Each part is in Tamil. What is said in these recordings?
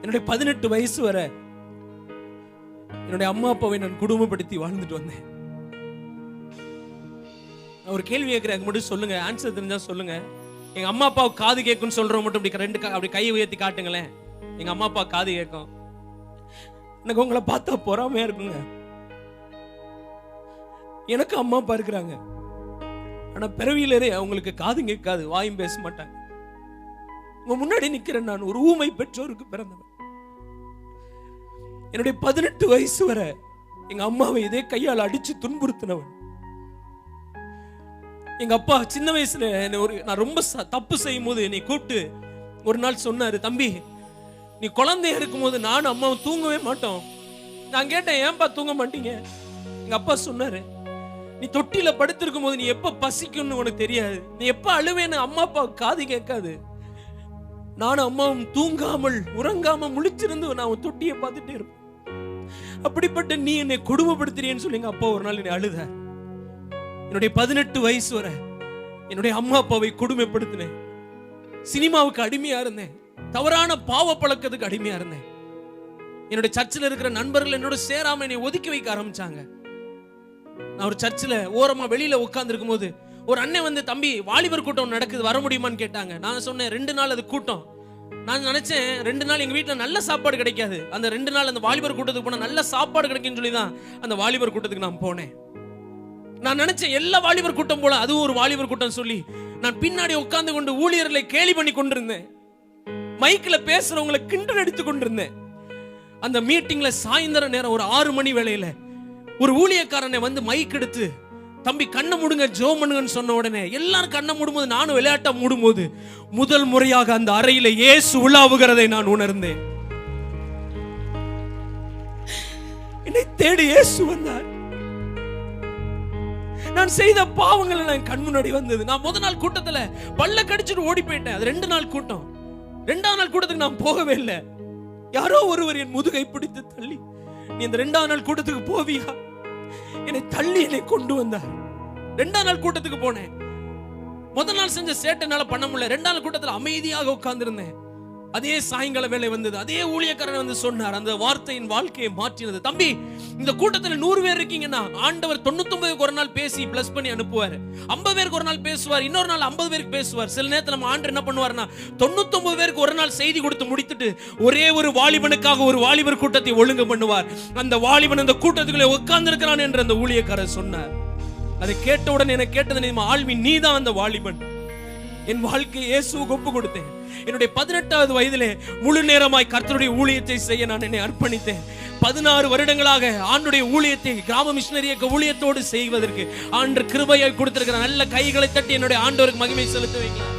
என்னுடைய 18 வயசு வரை என்னுடைய அம்மா அப்பாவை நான் குடும்பப்படுத்தி வாழ்ந்துட்டு வந்தேன். ஒரு கேள்வி கேட்கிறேன், மட்டும் சொல்லுங்க, ஆன்சர் தெரிஞ்சா சொல்லுங்க. எங்க அம்மா அப்பாவுக்கு காது கேட்கும்னு சொல்றவங்க மட்டும் அப்படி கையை உயர்த்தி காட்டுங்களேன். எங்க அம்மா அப்பா காது கேட்கும். எனக்கு உங்களை பார்த்தா பொறாமையா இருக்குங்க. எனக்கு அம்மா அப்பா இருக்கிறாங்க, ஆனா பிறவியிலே அவங்களுக்கு காது கேட்காது, வாயும் பேச மாட்டாங்க. உங்க முன்னாடி நிக்கிறேன், நான் ஒரு ஊமை பெற்றோருக்கு பிறந்தவன். என்னுடைய 18 வயசு வரை எங்க அம்மாவை இதே கையால் அடிச்சு துன்புறுத்தினவன். எங்க அப்பா சின்ன வயசுல நான் ரொம்ப தப்பு செய்யும் போது என்னை கூப்பிட்டு ஒரு நாள் சொன்னாரு, தம்பி நீ குழந்தையா இருக்கும் போது நானும் அம்மாவும் தூங்கவே மாட்டோம். நான் கேட்டேன், ஏன்பா தூங்க மாட்டீங்க? எங்க அப்பா சொன்னாரு, நீ தொட்டில படுத்திருக்கும் போது நீ எப்ப பசிக்கும்னு உனக்கு தெரியாது, நீ எப்ப அழுவேன்னு அம்மா அப்பா காது கேட்காது. நானும் அம்மாவும் தூங்காமல் உறங்காம முழிச்சிருந்து நான் தொட்டியை பார்த்துட்டே இருப்பேன். அப்படிப்பட்ட நீ என்னை கொடுமைப்படுத்துறேன்னு சொல்லி எங்க அப்பா ஒரு நாள் என்னை அழுத. என்னுடைய 18 வயசு வரை என்னுடைய அம்மா அப்பாவை கொடுமைப்படுத்தினேன். சினிமாவுக்கு அடிமையா இருந்தேன், தவறான பாவ பழக்கத்துக்கு அடிமையா இருந்தேன். என்னுடைய சர்ச்சில் இருக்கிற நண்பர்கள் என்னோட சேராம என்னை ஒதுக்கி வைக்க ஆரம்பிச்சாங்க. நான் ஒரு சர்ச்சில் ஓரமா வெளியில உட்கார்ந்து இருக்கும் போது ஒரு அண்ணன் வந்து, தம்பி வாலிபர் கூட்டம் நடக்குது, வர முடியுமான்னு கேட்டாங்க. நான் சொன்னேன், 2 நாள் அது கூட்டம். நான் நினைச்சேன் 2 நாள் எங்க வீட்டுல நல்ல சாப்பாடு கிடைக்காது, அந்த 2 நாள் அந்த வாலிபர் கூட்டத்துக்கு போனா நல்ல சாப்பாடு கிடைக்குன்னு சொல்லிதான் அந்த வாலிபர் கூட்டத்துக்கு நான் போனேன். நான் நினைச்சேன் எல்லா வாலிபர் கூட்டம் போல அதுவும் ஒரு வாலிபர் கூட்டம் சொல்லி நான் பின்னாடி உட்கார்ந்து கொண்டு ஊழியர்களை கேலி பண்ணி கொண்டிருந்தேன். மைக்ல பேசுறவங்களை கிண்டல் அடித்து கொண்டிருந்தேன். அந்த மீட்டிங்ல சாயந்தர நேரம் ஒரு 6 மணி வேளையில ஒரு ஊழியக்காரனை வந்து மைக் எடுத்து, தம்பி கண்ணை மூடுங்க ஜெபம் பண்ணுங்கன்னு சொன்ன உடனே எல்லாரும் கண்ணை மூடும்போது நானும் விளையாட்டா மூடும்போது முதல் முறையாக அந்த அறையில இயேசு உலாவுகிறதை நான் உணர்ந்தேன். என்னை தேடி இயேசு வந்தார். நான் செய்த பாவங்கள் எல்லாம் கண் முன்னாடி வந்தது. நான் முதல் நாள் கூட்டத்துல பல்ல கடிச்சிட்டு ஓடி போயிட்டேன். அது 2 நாள் கூட்டம். 2ஆவது நாள் கூட்டத்துக்கு நான் போகவே இல்லை. யாரோ ஒருவர் என் முதுகை பிடித்து தள்ளி, நீ இந்த 2ஆவது நாள் கூட்டத்துக்கு போவியா? என்னை தள்ளி என்னை கொண்டு வந்தார். 2ஆவது நாள் கூட்டத்துக்கு போனேன். முதல் நாள் செஞ்ச சேட்டனால பண்ண முடியல. 2ஆவது நாள் கூட்டத்தில் அமைதியாக உட்கார்ந்து இருந்தேன். அதே சாயங்கால வேலை வந்தது. அதே ஊழியக்காரன் வந்து சொன்னார், அந்த வார்த்தையின் வாழ்க்கையை மாற்றினது. தம்பி இந்த கூட்டத்துல 100 பேர் இருக்கீங்கன்னா ஆண்டவர் 99 ஒரு நாள் பேசி பிளஸ் பண்ணி அனுப்புவார். 50 பேருக்கு ஒரு நாள் பேசுவார், இன்னொரு நாள் 50 பேருக்கு பேசுவார். சில நேரத்தில் நம்ம ஆண்டவர் என்ன பண்ணுவார்னா 99 பேருக்கு ஒரு நாள் செய்தி கொடுத்து முடித்துட்டு ஒரே ஒரு வாலிபனுக்காக ஒரு வாலிபர் கூட்டத்தை ஒழுங்கு பண்ணுவார். அந்த வாலிபன் அந்த கூட்டத்துக்குள்ளே உட்கார்ந்து இருக்கிறான் என்று அந்த ஊழியக்காரர் சொன்னார். அதை கேட்டவுடன் எனக்கு கேட்டது, ஆள்வி நீதான் அந்த வாலிபன். என் வாழ்க்கையை இயேசுவுக்கு ஒப்பு கொடுத்தேன். என்னுடைய 18வது வயதிலே முழு நேரமாய் கர்த்தருடைய ஊழியத்தை செய்ய நான் என்னை அர்ப்பணித்தேன். 16 வருடங்களாக ஆண்டுடைய ஊழியத்தை, கிராம மிஷனரி ஊழியத்தோடு செய்வதற்கு ஆண்டவர் கிருபையை கொடுத்திருக்கிற நல்ல கைகளை தட்டி என்னுடைய ஆண்டவருக்கு மகிமை செலுத்த வைக்கலாம்.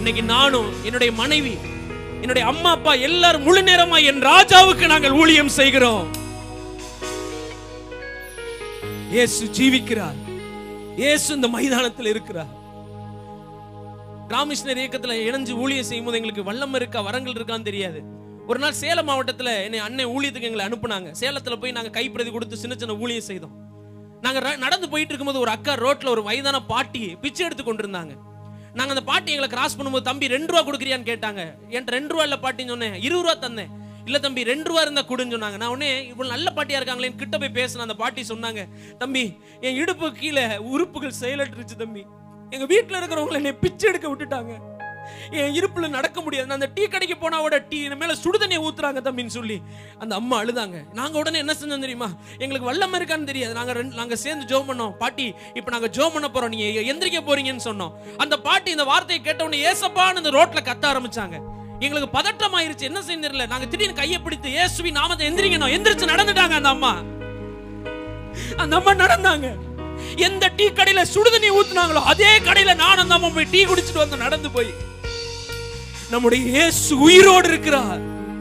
இன்னைக்கு நானும் என்னுடைய மனைவி, என்னுடைய அம்மா அப்பா எல்லாரும் முழு நேரமாய் என் ராஜாவுக்கு நாங்கள் ஊழியம் செய்கிறோம். இயேசு ஜீவிக்கிறார். இயேசு இந்த மைதானத்தில் இருக்கிறார். கிராமிஷனர் இயக்கத்துல இணைஞ்சு ஊழியம் செய்யும் போது எங்களுக்கு வல்லம் இருக்கா வரங்கள் இருக்கான்னு தெரியாது. ஒரு நாள் சேலம் மாவட்டத்துல என்னை அண்ணன் ஊழியத்துக்கு எங்களை அனுப்புனாங்க. சேலத்துல போய் நாங்க கைப்பிரதி கொடுத்து சின்ன சின்ன ஊழியம் செய்தோம். நாங்க நடந்து போயிட்டு இருக்கும்போது ஒரு அக்கா ரோட்ல ஒரு வயதான பாட்டி பிச்சை எடுத்து கொண்டிருந்தாங்க. நாங்க அந்த பாட்டி எங்களை கிராஸ் பண்ணும்போது, தம்பி 2 ரூபா கொடுக்குறியான்னு கேட்டாங்க. என்கிட்ட 2 ரூபா இல்ல பாட்டின்னு சொன்னேன். 20 ரூபா தந்தேன். இல்ல தம்பி 2 ரூபா இருந்தா கொடுன்னு சொன்னாங்க. நான் உடனே இவ்வளவு நல்ல பாட்டியா இருக்காங்களே கிட்ட போய் பேசின. அந்த பாட்டி சொன்னாங்க, தம்பி என் இடுப்பு கீழே உறுப்புகள் செயலற்றுச்சு தம்பி. எங்க வீட்டுல இருக்கிறவங்களை என்னை பிச்சை எடுக்க விட்டுட்டாங்க. என் இருப்புல நடக்க முடியாது. நான் அந்த டீ கடைக்கு போனாவோட டீ மேல சுடுதண்ணியை ஊத்துறாங்க தம்பின்னு சொல்லி அந்த அம்மா அழுதாங்க. நாங்க உடனே என்ன செஞ்சோம் தெரியுமா? எங்களுக்கு வல்லம் இருக்கான்னு தெரியாது. நாங்க சேர்ந்து ஜெபம் பண்ணோம். பாட்டி இப்ப நாங்க ஜெபம் பண்ண போறோம், நீங்க எந்திரிக்க போறீங்கன்னு சொன்னோம். அந்த பாட்டி இந்த வார்த்தையை கேட்ட உடனே ஏசப்பான்னு அந்த ரோட்ல கத்த ஆரம்பிச்சாங்க. எங்களுக்கு பதட்டம் ஆயிருச்சு, என்ன செய்ய தெரியல. நாங்க திடீர்னு கையை பிடித்து இயேசுவின் நாமத்தை எந்திரிக்கணும், எந்திரிச்சு நடந்துட்டாங்க. அந்த அம்மா நடந்தாங்க. எந்த டீ கடையில சுடுதண்ணி ஊத்துனாங்களோ அதே கடையில நான் அந்த அம்மா போய் டீ குடிச்சிட்டு வந்து நடந்து போய், நம்முடைய இயேசு உயிரோடு இருக்கிறார்.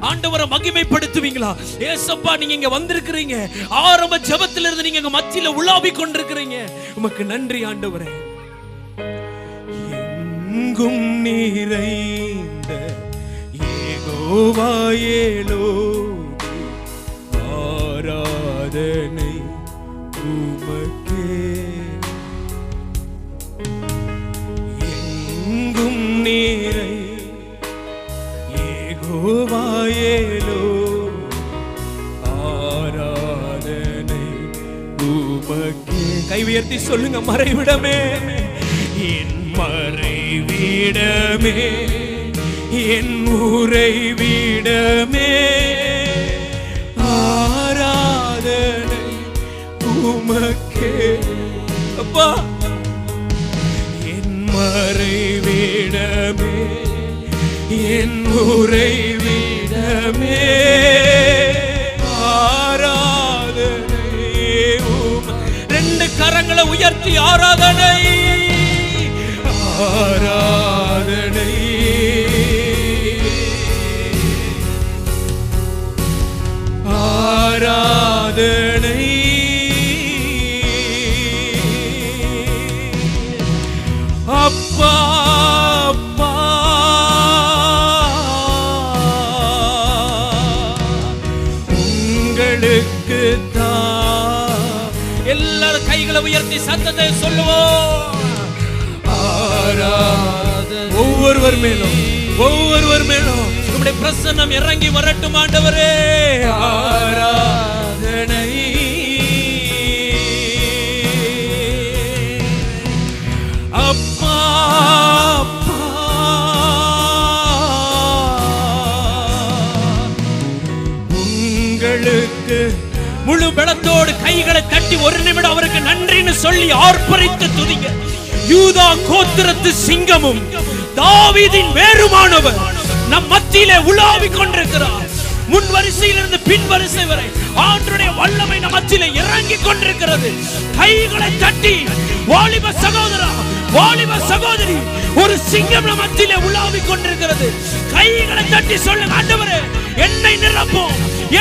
ஆண்டவரை மகிமைப்படுத்துவீங்களா? ஏசப்பா நீங்க இங்க வந்திருக்கிறீங்க, ஆரம்ப ஜெபத்துல இருந்து நீங்க மத்தியில உலாவி கொண்டிருக்கிறீங்க. உமக்கு நன்றி ஆண்டவரே. எங்கும் நிறைந்த யெகோவா எலோஹி, ஆராதனை உமக்கே. எங்கும் நீரை யெகோவா இஸ்ராயேலோ ஆராதனை உமக்கே. கை உயர்த்தி சொல்லுங்க, மறைவிடமே, என் மறைவிடமே, என் உறைவிடமே, ஆராதனை உமக்கே. அப்பா, என் மறைவிடமே, என் உறைவிடமே, ஆராதனை உமக்கே. ரெண்டு கரங்களை உயர்த்தி ஆராதனை, ஆராதனை, ஆராதனை. அப்பா அப்பா, உங்களுக்கு தான். எல்லாரும் கைகளை உயர்த்தி சத்தத்தை சொல்லுவோம். ஒவ்வொருவர் மேலும், ஒவ்வொருவர் மேலும் உம்முடைய பிரசன்னம் இறங்கி வரட்டும் ஆண்டவரே. ஆராதனை, அப்பா அப்பா, உங்களுக்கு முழு பலத்தோடு கைகளை தட்டி ஒரு நிமிடம் அவருக்கு நன்றின்னு சொல்லி ஆர்ப்பரித்து துதிங்க. யூதா கோத்திரத்து சிங்கமும் தாவீதின் வேறுமானவர் நம் மத்தியிலே உலாவிக் கொண்டிருக்கிறார். முன் வரிசையிலிருந்து பின் வரிசை வரை ஆண்டவருடைய வல்லமை நம் மத்தியிலே இறங்கிக் கொண்டிருக்கிறது. கைகளை தட்டி, வாலிப சகோதரா, வாலிப சகோதரி, ஒரு சிங்கம் நம் மத்தியிலே உலாவிக் கொண்டிருக்கிறது. கைகளை தட்டி சொல்லுங்க, ஆண்டவரே என்னை நிரப்பும்,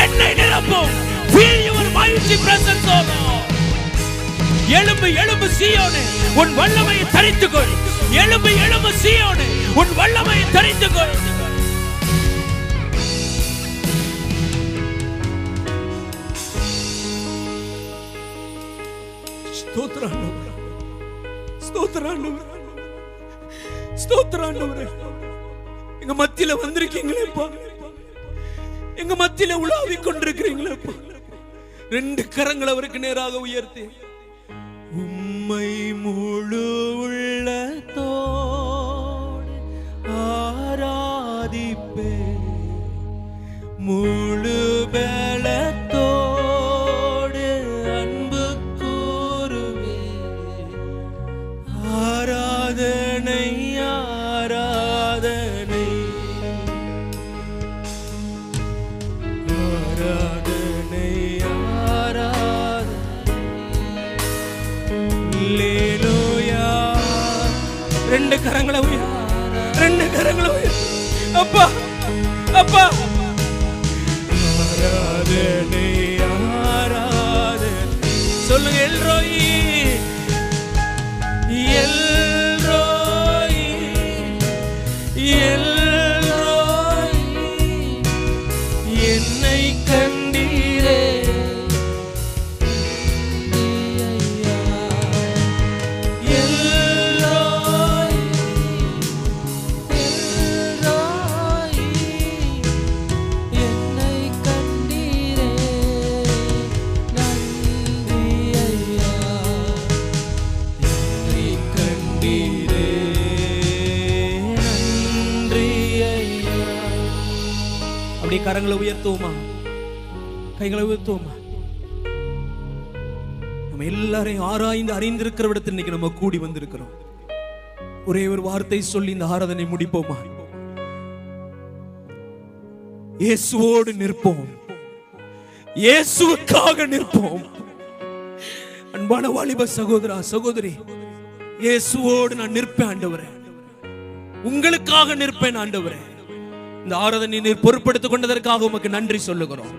என்னை நிரப்பும். Feel your mighty presence, O Lord. எழும்பு எழும்பு சீயோனே, உன் வல்லமையை தரித்துக்கொள். எழும்பு எழும்பு சீயோனே, உன் வல்லமையை தரித்துக்கொள். ஸ்தோத்திராண்டவரே, ஸ்தோத்திராண்டவரே, ஸ்தோத்திராண்டவரே. எங்க மத்தியில வந்திருக்கீங்களேப்பா, எங்க மத்தியில உலாவிக் கொண்டிருக்கிறீங்களேப்பா. ரெண்டு கரங்களை அவருக்கு நேராக உயர்த்தி, உம்மை முழு உள்ளத்தோடு ஆராதிப்பே, முழு பலத்தோடு அன்பு கூறுவே. ஆராதனை, ஆராதனை, ஆராதனை, ரெண்டு கரங்களை உயர், ரெண்டு கரங்களை உயர். அப்பா அப்பா, ஆராதனை, ஆராதனை. சொல்லுங்க, எல்ரோயி, எல்ரோயி, எல்ரோயி, என்னை கண்டீரே. கரங்களை உயர்த்துவோமா, கைகளை உயர்த்துவோமா. நம்ம எல்லாரையும் ஆராய்ந்து அறிந்திருக்கிற இடத்தில் இன்னைக்கு நம்ம கூடி வந்திருக்கிறோம். ஒரே ஒரு வார்த்தை சொல்லி இந்த ஆராதனை முடிப்போமா. இயேசுவோடு நிற்போம், இயேசுவுக்காக நிற்போம். அன்பான வாலிப சகோதரா, சகோதரி, இயேசுவோடு நான் நிற்பேன் ஆண்டவரே, உங்களுக்காக நிற்பேன் ஆண்டவரே. இந்த ஆராதனை நீர் பொறுப்படுத்திக் கொண்டதற்காக உமக்கு நன்றி சொல்லுகிறோம்.